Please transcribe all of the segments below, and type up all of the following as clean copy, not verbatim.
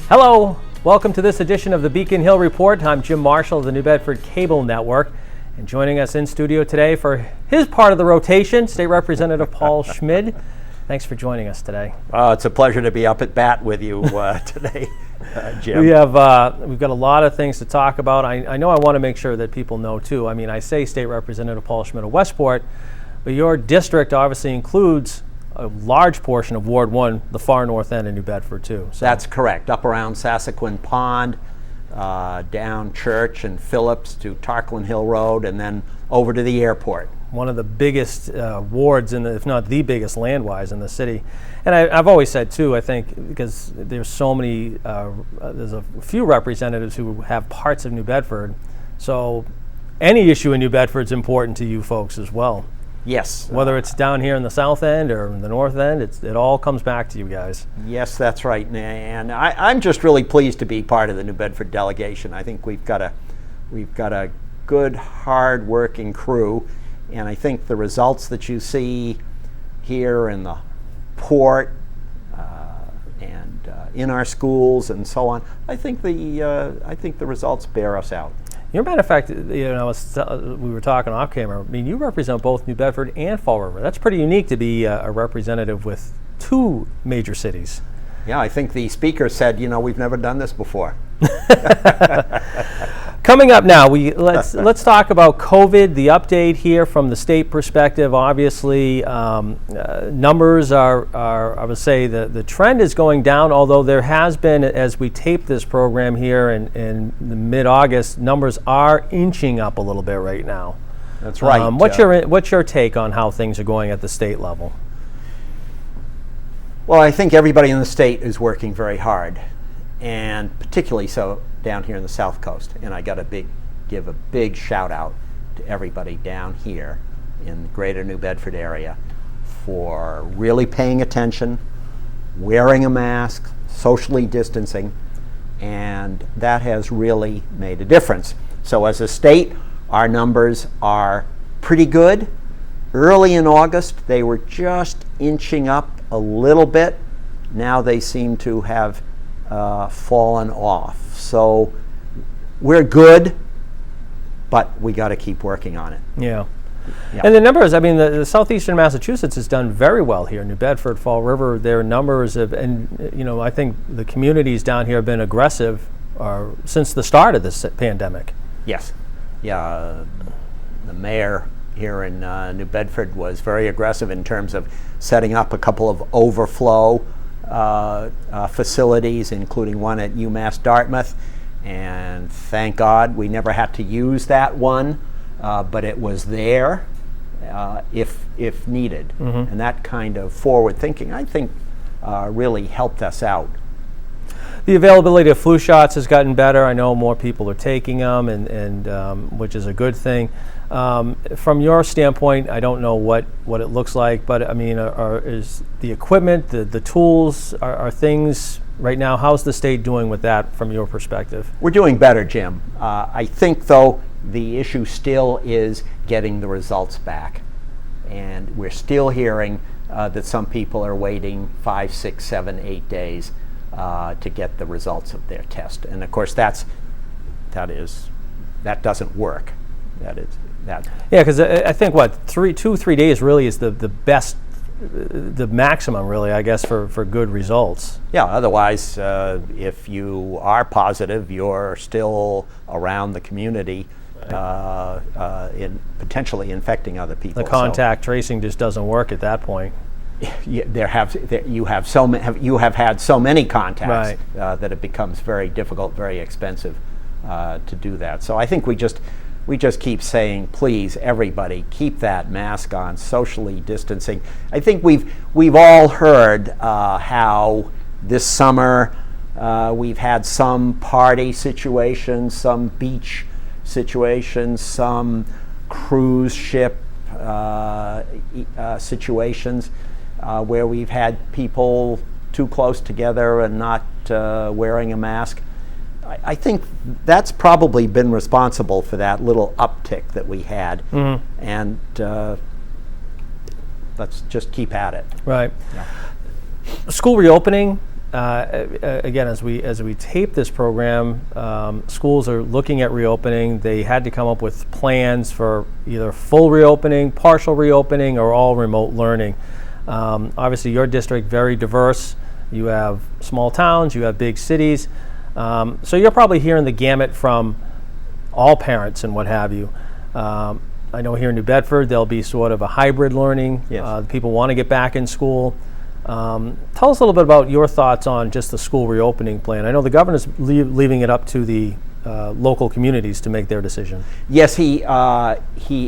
Hello, welcome to this edition of the Beacon Hill Report. I'm Jim Marshall of the New Bedford Cable Network, and joining us in studio today for his part of the rotation, State Representative Paul Schmid. Thanks for joining us today. It's a pleasure to be up at bat with you today, Jim. We've got a lot of things to talk about. I know I want to make sure that people know too. I mean, I say State Representative Paul Schmid of Westport, but your district obviously includes a large portion of Ward 1, the far north end of New Bedford too. So. That's correct. Up around Sassaquin Pond, down Church and Phillips to Tarquin Hill Road, and then over to the airport. One of the biggest wards, if not the biggest land-wise in the city. And I've always said too, I think, because there's so many, there's a few representatives who have parts of New Bedford, so any issue in New Bedford is important to you folks as well. Yes. Whether it's down here in the south end or in the north end, it all comes back to you guys. Yes, that's right. And I'm just really pleased to be part of the New Bedford delegation. I think we've got a good, hard-working crew, and I think the results that you see here in the port and in our schools and so on, I think the results bear us out. As a matter of fact, we were talking off camera. I mean, you represent both New Bedford and Fall River. That's pretty unique to be a representative with two major cities. Yeah, I think the speaker said, we've never done this before. Coming up now, let's talk about COVID. The update here from the state perspective. Obviously, numbers are I would say the trend is going down. Although there has been, as we tape this program here in mid-August, numbers are inching up a little bit right now. That's right. What's your take on how things are going at the state level? Well, I think everybody in the state is working very hard, and particularly so down here in the South Coast. And I got to give a big shout out to everybody down here in the greater New Bedford area for really paying attention, wearing a mask, socially distancing, and that has really made a difference. So as a state, our numbers are pretty good. Early in August, they were just inching up a little bit. Now they seem to have fallen off. So we're good, but we got to keep working on it. Yeah. And the numbers, I mean, the southeastern Massachusetts has done very well here. New Bedford, Fall River, their numbers have, and I think the communities down here have been aggressive since the start of this pandemic. Yes. Yeah. The mayor here in New Bedford was very aggressive in terms of setting up a couple of overflow facilities, including one at UMass Dartmouth, and thank God we never had to use that one, but it was there if needed. Mm-hmm. And that kind of forward thinking, I think, really helped us out. The availability of flu shots has gotten better. I know more people are taking them, and which is a good thing. From your standpoint, I don't know what it looks like, but I mean, is the equipment, the tools, are things right now? How's the state doing with that from your perspective? We're doing better, Jim. I think, though, the issue still is getting the results back, and we're still hearing that some people are waiting 5, 6, 7, 8 days to get the results of their test, and of course that doesn't work. Yeah, because I think 2-3 days really is the best, the maximum really, I guess, for good results. Yeah. Otherwise, if you are positive, you're still around the community, in potentially infecting other people. The contact tracing just doesn't work at that point. You have had so many contacts, right, that it becomes very difficult, very expensive to do that. So I think we just keep saying, please, everybody, keep that mask on, socially distancing. I think we've all heard how this summer we've had some party situations, some beach situations, some cruise ship situations where we've had people too close together and not wearing a mask. I think that's probably been responsible for that little uptick that we had, mm-hmm. and let's just keep at it. Right. Yeah. School reopening, again, as we tape this program, schools are looking at reopening. They had to come up with plans for either full reopening, partial reopening, or all remote learning. Obviously, your district very diverse. You have small towns, you have big cities, so you're probably hearing the gamut from all parents and what have you. I know here in New Bedford there'll be sort of a hybrid learning. Yes. People want to get back in school. Tell us a little bit about your thoughts on just the school reopening plan. I know the governor's leaving it up to the local communities to make their decision. Yes, he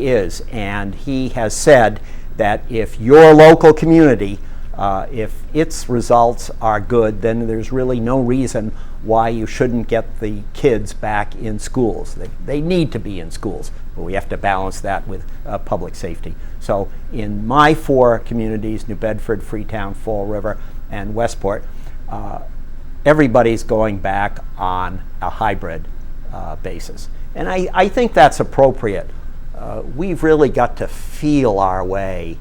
is, and he has said that if your local community, if its results are good, then there's really no reason why you shouldn't get the kids back in schools. They need to be in schools, but we have to balance that with public safety. So in my 4 communities, New Bedford, Freetown, Fall River, and Westport, everybody's going back on a hybrid basis. And I think that's appropriate. We've really got to feel our way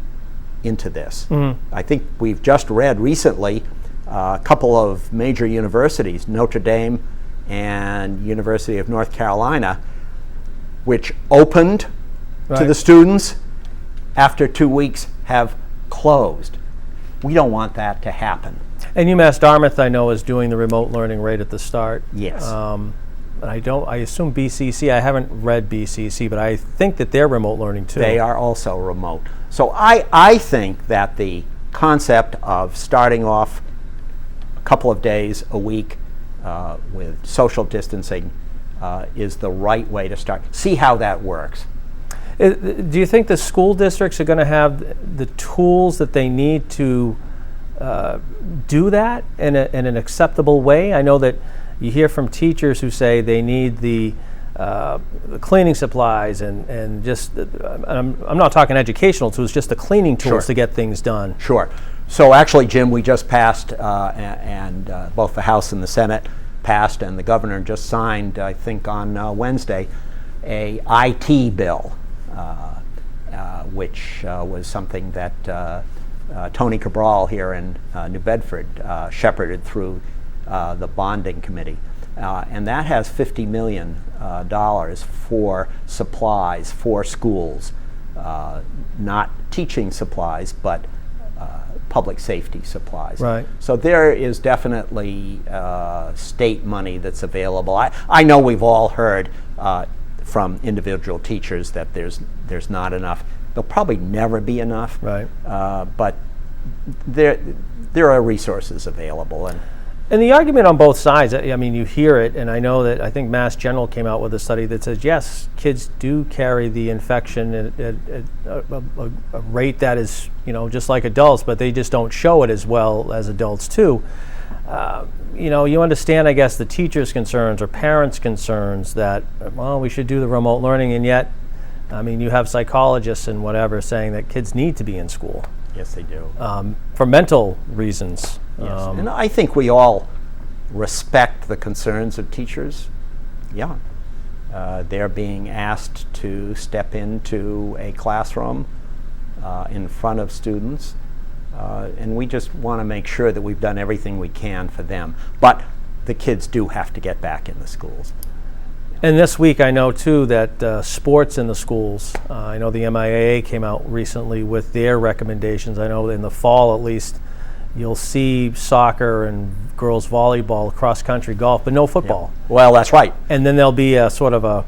into this. I think we've just read recently a couple of major universities, Notre Dame and University of North Carolina, which opened to the students, after 2 weeks have closed. We don't want that to happen. And UMass Dartmouth, I know, is doing the remote learning right at the start. Yes. I assume BCC, I haven't read BCC, but I think that they're remote learning too. They are also remote. So I think that the concept of starting off a couple of days a week with social distancing is the right way to start. See how that works. Do you think the school districts are going to have the tools that they need to do that in an acceptable way? I know that you hear from teachers who say they need the cleaning supplies and just, I'm not talking educational tools, just the cleaning tools to get things done. Sure. So actually, Jim, we just passed, and both the House and the Senate passed, and the governor just signed, I think on Wednesday, a IT bill, which was something that Tony Cabral here in New Bedford shepherded through the bonding committee. And that has $50 million for supplies for schools, not teaching supplies, but public safety supplies. Right. So there is definitely state money that's available. I know we've all heard from individual teachers that there's not enough. There'll probably never be enough. Right. But there are resources available. And the argument on both sides, I mean, you hear it, and I know that I think Mass General came out with a study that says, yes, kids do carry the infection at a rate that is, just like adults, but they just don't show it as well as adults too. You understand, I guess, the teachers' concerns or parents' concerns that, well, we should do the remote learning, and yet, I mean, you have psychologists and whatever saying that kids need to be in school. Yes, they do. For mental reasons. Yes. And I think we all respect the concerns of teachers. Yeah. They're being asked to step into a classroom in front of students, and we just want to make sure that we've done everything we can for them. But the kids do have to get back in the schools. And this week I know too that sports in the schools, I know the MIAA came out recently with their recommendations. I know in the fall at least you'll see soccer and girls volleyball, cross country, golf, but no football. Yeah. Well, that's right. And then there'll be a sort of a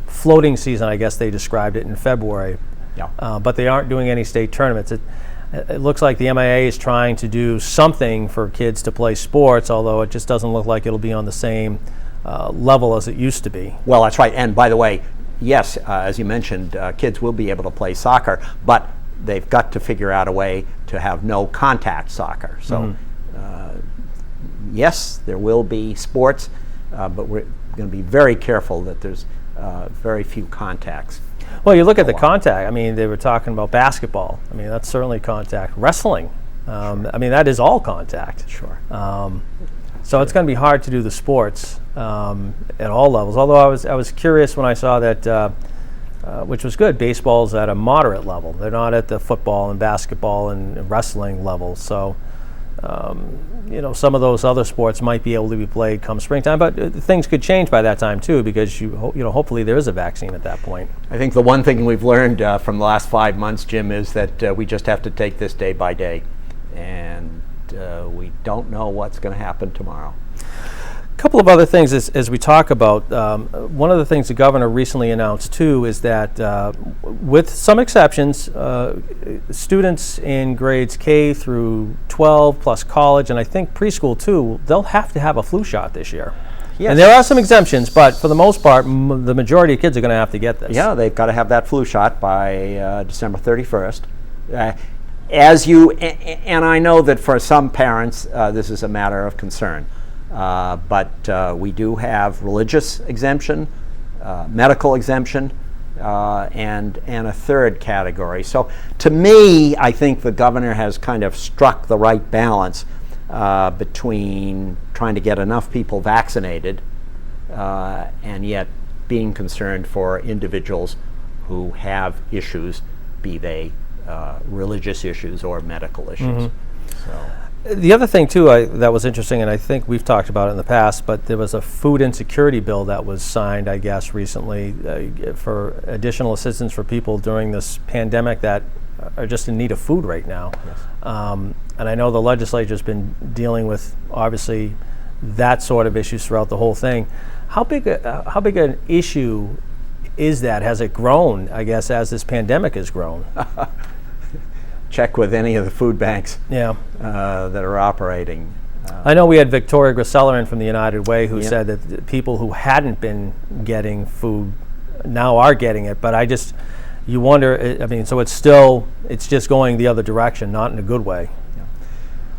floating season, I guess they described it, in February. Yeah. But they aren't doing any state tournaments. It looks like the MIAA is trying to do something for kids to play sports, although it just doesn't look like it'll be on the same level as it used to be. Well, that's right. And by the way, yes, as you mentioned, kids will be able to play soccer, but they've got to figure out a way to have no contact soccer. So, yes, there will be sports, but we're going to be very careful that there's very few contacts. Well, you look at the contact. I mean, they were talking about basketball. I mean, that's certainly contact. Wrestling. Sure. I mean, that is all contact. Sure. So it's going to be hard to do the sports at all levels. Although I was curious when I saw that, which was good. Baseball's at a moderate level. They're not at the football and basketball and wrestling level. So some of those other sports might be able to be played come springtime, but things could change by that time too, because hopefully there is a vaccine at that point. I think the one thing we've learned from the last 5 months, Jim, is that we just have to take this day by day, and we don't know what's going to happen tomorrow. A couple of other things as we talk about, one of the things the governor recently announced too is that with some exceptions, students in grades K through 12 plus college, and I think preschool too, they'll have to have a flu shot this year. Yes. And there are some exemptions, but for the most part, the majority of kids are going to have to get this. Yeah, they've got to have that flu shot by December 31st. And I know that for some parents, this is a matter of concern. But we do have religious exemption, medical exemption, and a third category. So to me, I think the governor has kind of struck the right balance between trying to get enough people vaccinated and yet being concerned for individuals who have issues, be they religious issues or medical issues. Mm-hmm. So. The other thing too that was interesting, and I think we've talked about it in the past, but there was a food insecurity bill that was signed, I guess, recently for additional assistance for people during this pandemic that are just in need of food right now. Yes. And I know the legislature's been dealing with, obviously, that sort of issues throughout the whole thing. How big an issue is that? Has it grown, I guess, as this pandemic has grown? Check with any of the food banks that are operating. I know we had Victoria Grissella in from the United Way who said that people who hadn't been getting food now are getting it, but you wonder, I mean, so it's just going the other direction, not in a good way. Yeah.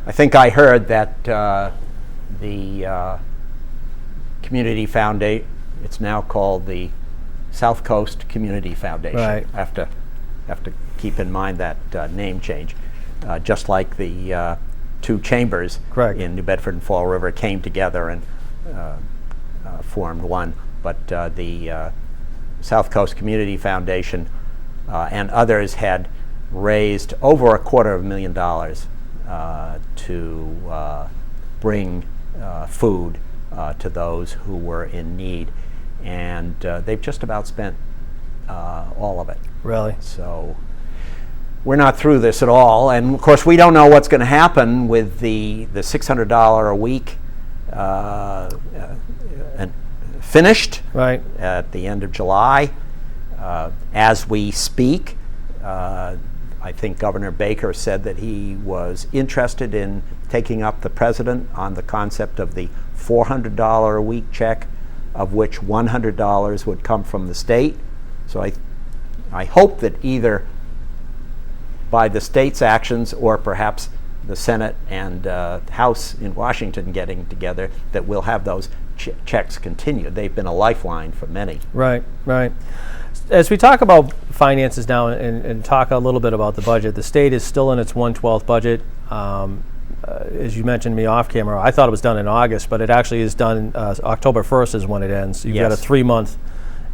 I think I heard that the Community Foundation, it's now called the South Coast Community Foundation. Right. I have to keep in mind that name change. Just like the two chambers Correct. In New Bedford and Fall River came together and formed one, but the South Coast Community Foundation and others had raised over $250,000 to bring food to those who were in need, and they've just about spent all of it. Really? So we're not through this at all, and of course we don't know what's going to happen with the $600 a week and finished right at the end of July. As we speak, I think Governor Baker said that he was interested in taking up the president on the concept of the $400 a week check, of which $100 would come from the state. So I hope that either by the state's actions or perhaps the Senate and House in Washington getting together, that we'll have those checks continue. They've been a lifeline for many. Right. As we talk about finances now and talk a little bit about the budget, the state is still in its 1/12 budget. As you mentioned to me off camera, I thought it was done in August, but it actually is done October 1st is when it ends. You've got a 3-month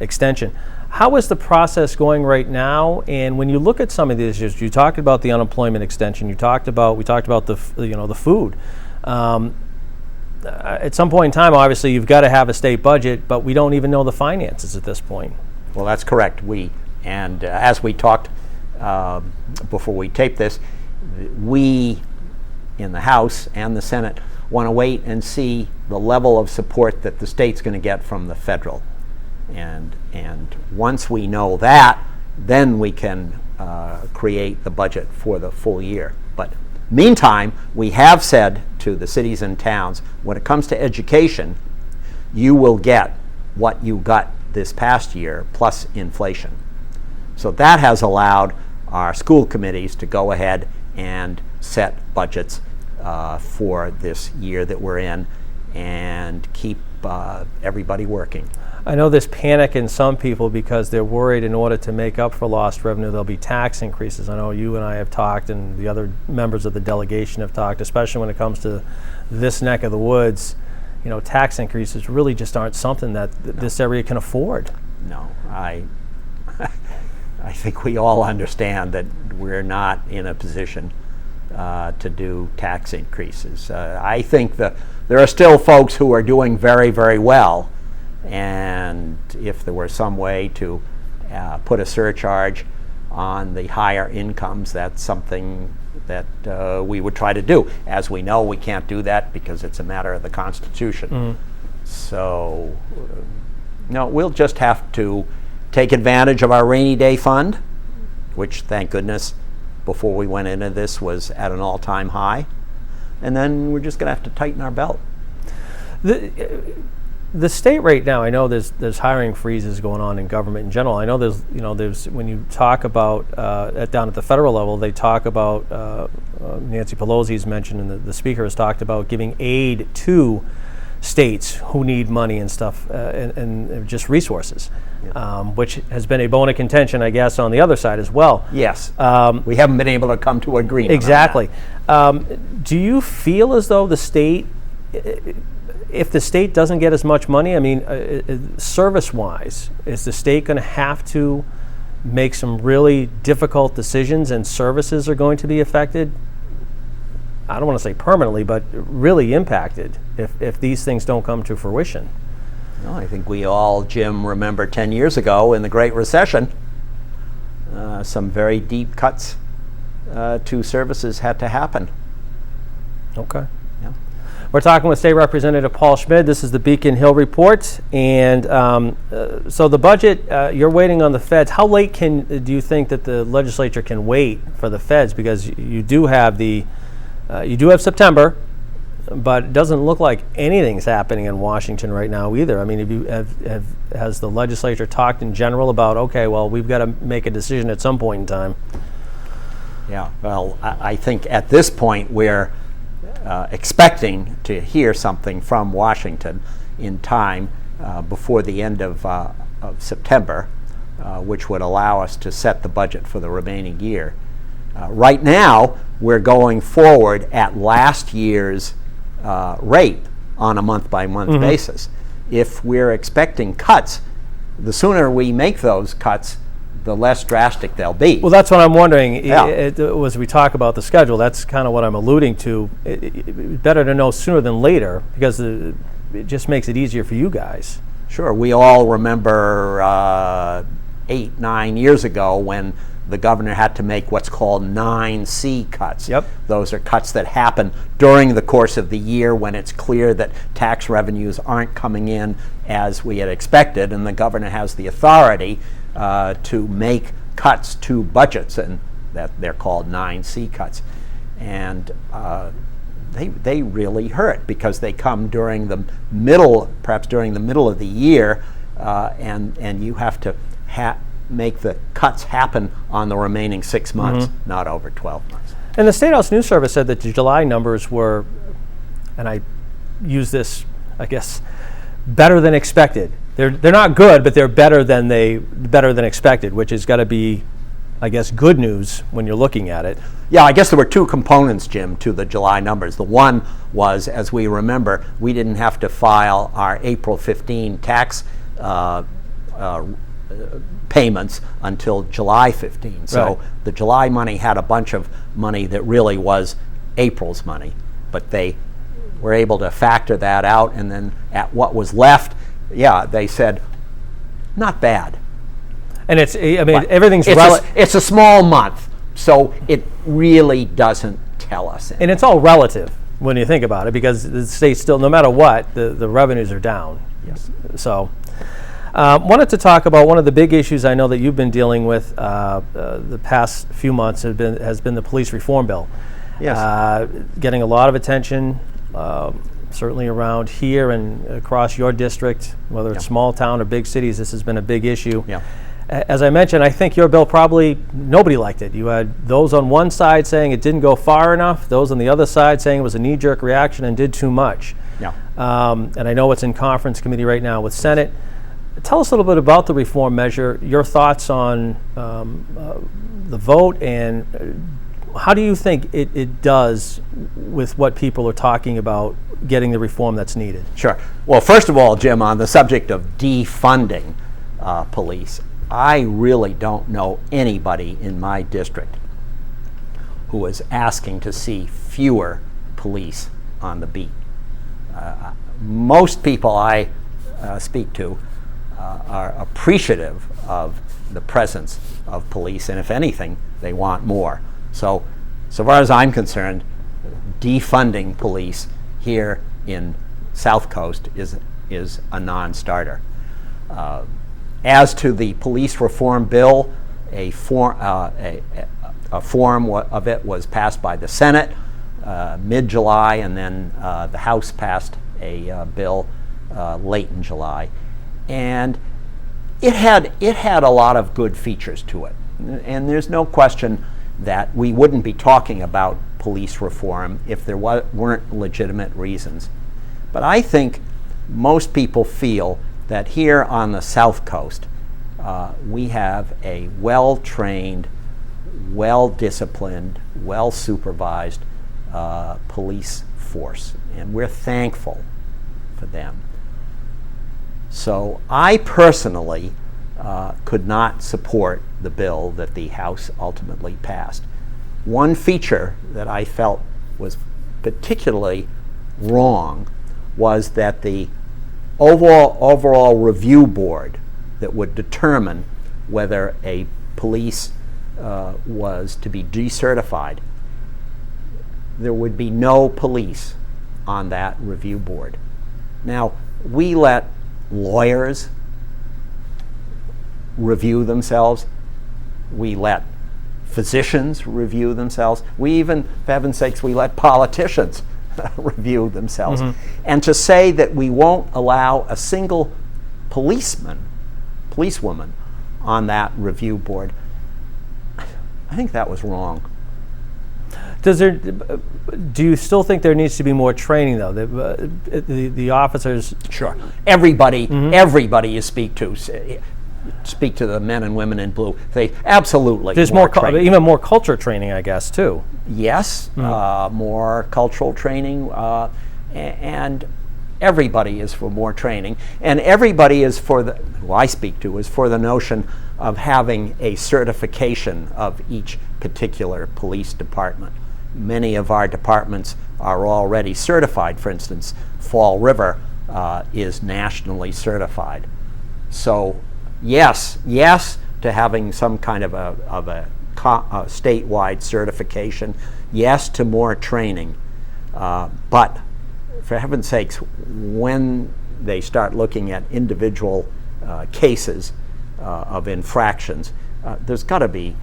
extension. How is the process going right now? And when you look at some of these issues, you talked about the unemployment extension. We talked about the food. At some point in time, obviously, you've got to have a state budget, but we don't even know the finances at this point. Well, that's correct. As we talked before we taped this, we in the House and the Senate want to wait and see the level of support that the state's going to get from the federal. And once we know that, then we can create the budget for the full year. But meantime, we have said to the cities and towns, when it comes to education, you will get what you got this past year plus inflation. So that has allowed our school committees to go ahead and set budgets for this year that we're in and keep everybody working. I know there's panic in some people because they're worried in order to make up for lost revenue, there'll be tax increases. I know you and I have talked, and the other members of the delegation have talked, especially when it comes to this neck of the woods. Tax increases really just aren't something that this area can afford. No, I think we all understand that we're not in a position to do tax increases. I think there are still folks who are doing very, very well, and if there were some way to put a surcharge on the higher incomes, that's something that we would try to do. As we know, we can't do that because it's a matter of the Constitution. So, no, we'll just have to take advantage of our rainy day fund, which, thank goodness, before we went into this was at an all-time high, and then we're just going to have to tighten our belt. The state right now, I know there's hiring freezes going on in government in general. I know there's when you talk about down at the federal level, they talk about Nancy Pelosi's mentioned, and the speaker has talked about giving aid to states who need money and stuff, and just resources, which has been a bone of contention, I guess, on the other side as well. Yes, we haven't been able to come to agreement. Exactly. Do you feel as though the state, if the state doesn't get as much money, I mean, service-wise, is the state going to have to make some really difficult decisions, and services are going to be affected? I don't want to say permanently, but really impacted if these things don't come to fruition. Well, I think we all, Jim, remember 10 years ago in the Great Recession, some very deep cuts to services had to happen. Okay. Yeah. We're talking with State Representative Paul Schmid. This is the Beacon Hill Report. And so the budget, you're waiting on the feds. How late do you think that the legislature can wait for the feds? Because you do have September, but it doesn't look like anything's happening in Washington right now either. I mean, has the legislature talked in general about, okay, well, we've got to make a decision at some point in time? Yeah, well, I think at this point we're expecting to hear something from Washington in time before the end of September, which would allow us to set the budget for the remaining year. Right now, we're going forward at last year's rate on a month-by-month basis. If we're expecting cuts, the sooner we make those cuts, the less drastic they'll be. Well, that's what I'm wondering. Yeah. As we talk about the schedule, that's kind of what I'm alluding to. Better to know sooner than later, because it just makes it easier for you guys. Sure. We all remember 8-9 years ago when the governor had to make what's called 9C cuts. Yep. Those are cuts that happen during the course of the year when it's clear that tax revenues aren't coming in as we had expected, and the governor has the authority to make cuts to budgets, and that they're called 9C cuts. And they really hurt because they come during the middle, perhaps during the middle of the year, and you have to make the cuts happen on the remaining 6 months, not over 12 months. And the State House News Service said that the July numbers were, and I use this, I guess, better than expected. They're not good, but they're better than expected, which has got to be, I guess, good news when you're looking at it. Yeah, I guess there were two components, Jim, to the July numbers. The one was, as we remember, we didn't have to file our April 15 tax payments until July 15. So the July money had a bunch of money that really was April's money, but they were able to factor that out, and then at what was left, yeah, they said, not bad. And it's, I mean, everything's it's a small month, so it really doesn't tell us anything. And it's all relative when you think about it, because the state still, no matter what, the revenues are down. Yes. So, wanted to talk about one of the big issues I know that you've been dealing with the past few months has been the police reform bill. Yes. Getting a lot of attention, certainly around here and across your district, whether it's small town or big cities. This has been a big issue. Yeah. As I mentioned, I think your bill probably nobody liked it. You had those on one side saying it didn't go far enough, those on the other side saying it was a knee-jerk reaction and did too much. Yeah. And I know it's in conference committee right now with Senate. Tell us a little bit about the reform measure, your thoughts on the vote, and how do you think it does with what people are talking about getting the reform that's needed? Sure. Well, first of all, Jim, on the subject of defunding police, I really don't know anybody in my district who was asking to see fewer police on the beat. Most people I speak to are appreciative of the presence of police, and if anything, they want more. So far as I'm concerned, defunding police here in South Coast is a non-starter. As to the police reform bill, a form of it was passed by the Senate mid-July, and then the House passed a bill late in July, and it had a lot of good features to it, and there's no question that we wouldn't be talking about police reform if there weren't legitimate reasons. But I think most people feel that here on the South Coast, we have a well-trained, well-disciplined, well-supervised police force, and we're thankful for them. So I personally could not support the bill that the House ultimately passed. One feature that I felt was particularly wrong was that the overall review board that would determine whether a police was to be decertified, there would be no police on that review board. Now, we let lawyers review themselves. We let physicians review themselves. We even, for heaven's sakes, we let politicians review themselves. Mm-hmm. And to say that we won't allow a single policewoman on that review board, I think that was wrong. Do you still think there needs to be more training, though? The officers. Sure. Everybody you speak to the men and women in blue. They absolutely. There's even more culture training, I guess, too. Yes, more cultural training, and everybody is for more training, and everybody is who I speak to is for the notion of having a certification of each particular police department. Many of our departments are already certified. For instance, Fall River is nationally certified. So yes to having some kind of a statewide certification. Yes to more training. But for heaven's sakes, when they start looking at individual cases of infractions, there's got to be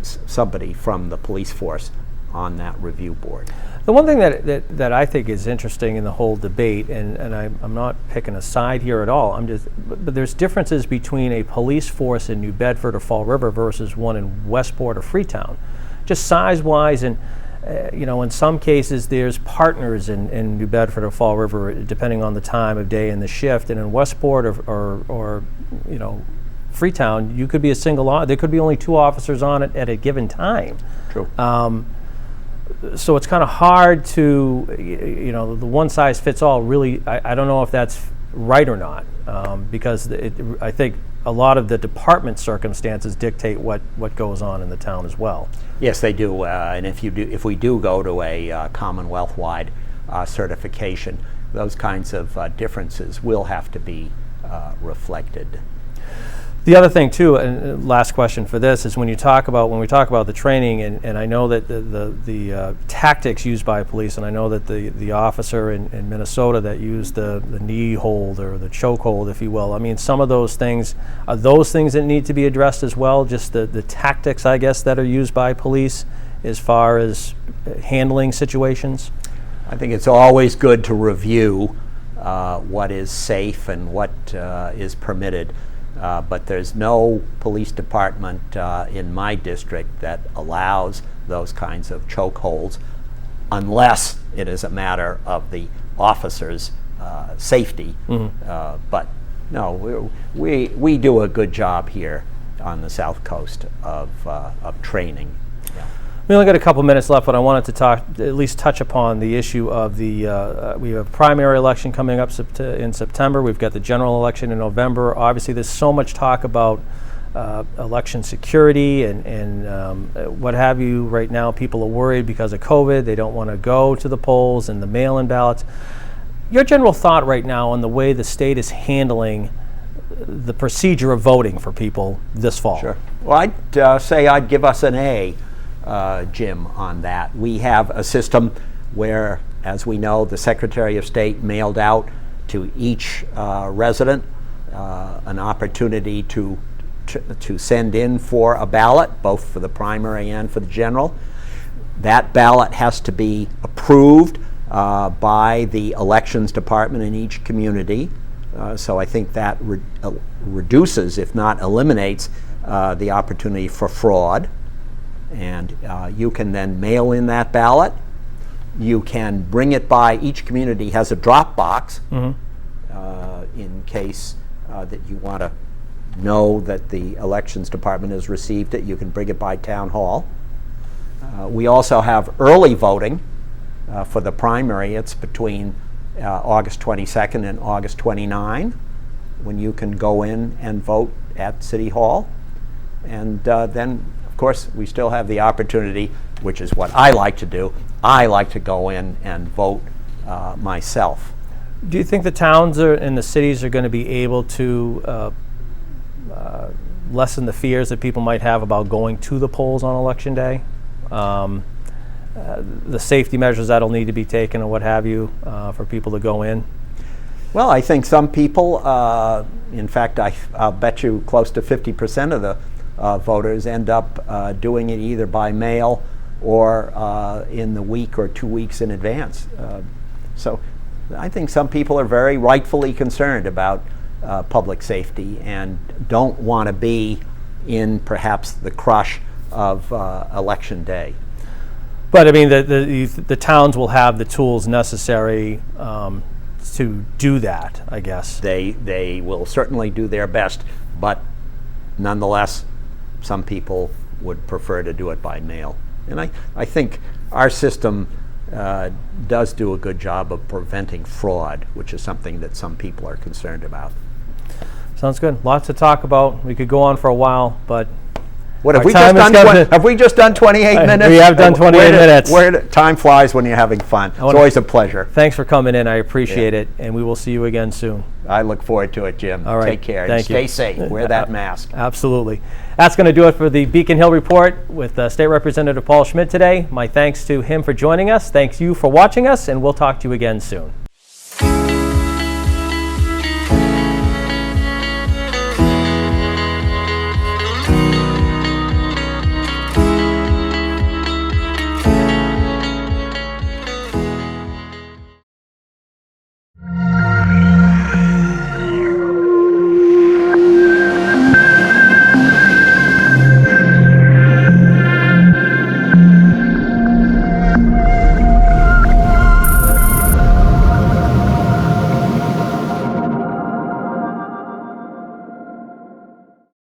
somebody from the police force on that review board. The one thing that I think is interesting in the whole debate, and I'm not picking a side here at all, but there's differences between a police force in New Bedford or Fall River versus one in Westport or Freetown, just size-wise, and in some cases there's partners in New Bedford or Fall River depending on the time of day and the shift, and in Westport or Freetown, you could be there could be only 2 officers on it at a given time. True. So it's kind of hard to, the one size fits all really, I don't know if that's right or not, because I think a lot of the department circumstances dictate what goes on in the town as well. Yes, they do, and if we do go to a Commonwealth-wide certification, those kinds of differences will have to be reflected. The other thing too, and last question for this, is when we talk about the training, and I know that the tactics used by police, and I know that the officer in Minnesota that used the knee hold or the choke hold, if you will, I mean, some of those things, are those things that need to be addressed as well, just the tactics, I guess, that are used by police as far as handling situations? I think it's always good to review what is safe and what is permitted. But there's no police department in my district that allows those kinds of chokeholds unless it is a matter of the officer's safety. Mm-hmm. But no, we do a good job here on the South Coast of training. Yeah. We only got a couple minutes left, but I wanted to at least touch upon the issue of we have a primary election coming up in September. We've got the general election in November. Obviously, there's so much talk about election security and what have you. Right now, people are worried because of COVID. They don't want to go to the polls and the mail-in ballots. Your general thought right now on the way the state is handling the procedure of voting for people this fall? Sure. Well, I'd say I'd give us an A, Jim, on that. We have a system where, as we know, the Secretary of State mailed out to each resident an opportunity to send in for a ballot, both for the primary and for the general. That ballot has to be approved by the elections department in each community. So I think that reduces, if not eliminates, the opportunity for fraud. And you can then mail in that ballot. You can bring it by, each community has a drop box in case that you want to know that the elections department has received it. You can bring it by town hall. We also have early voting for the primary. It's between August 22nd and August 29, when you can go in and vote at City Hall. And then, of course, we still have the opportunity, which is what I like to do. I like to go in and vote myself. Do you think the towns and the cities are going to be able to lessen the fears that people might have about going to the polls on Election Day? The safety measures that'll need to be taken or what have you for people to go in? Well, I think some people, in fact, I'll bet you close to 50% of the voters end up doing it either by mail or in the week or 2 weeks in advance. So I think some people are very rightfully concerned about public safety and don't want to be in perhaps the crush of Election Day. But I mean, the towns will have the tools necessary to do that, I guess. They will certainly do their best, but nonetheless, some people would prefer to do it by mail. And I think our system does do a good job of preventing fraud, which is something that some people are concerned about. Sounds good. Lots to talk about. We could go on for a while, but what have we just done? Have we just done 28 minutes? We have done 28 minutes. Time flies when you're having fun. It's always a pleasure. Thanks for coming in. I appreciate it, and we will see you again soon. I look forward to it, Jim. All right. Take care. Thank and you. Stay safe. Wear that mask. Absolutely. That's going to do it for the Beacon Hill Report with State Representative Paul Schmid today. My thanks to him for joining us. Thanks you for watching us, and we'll talk to you again soon.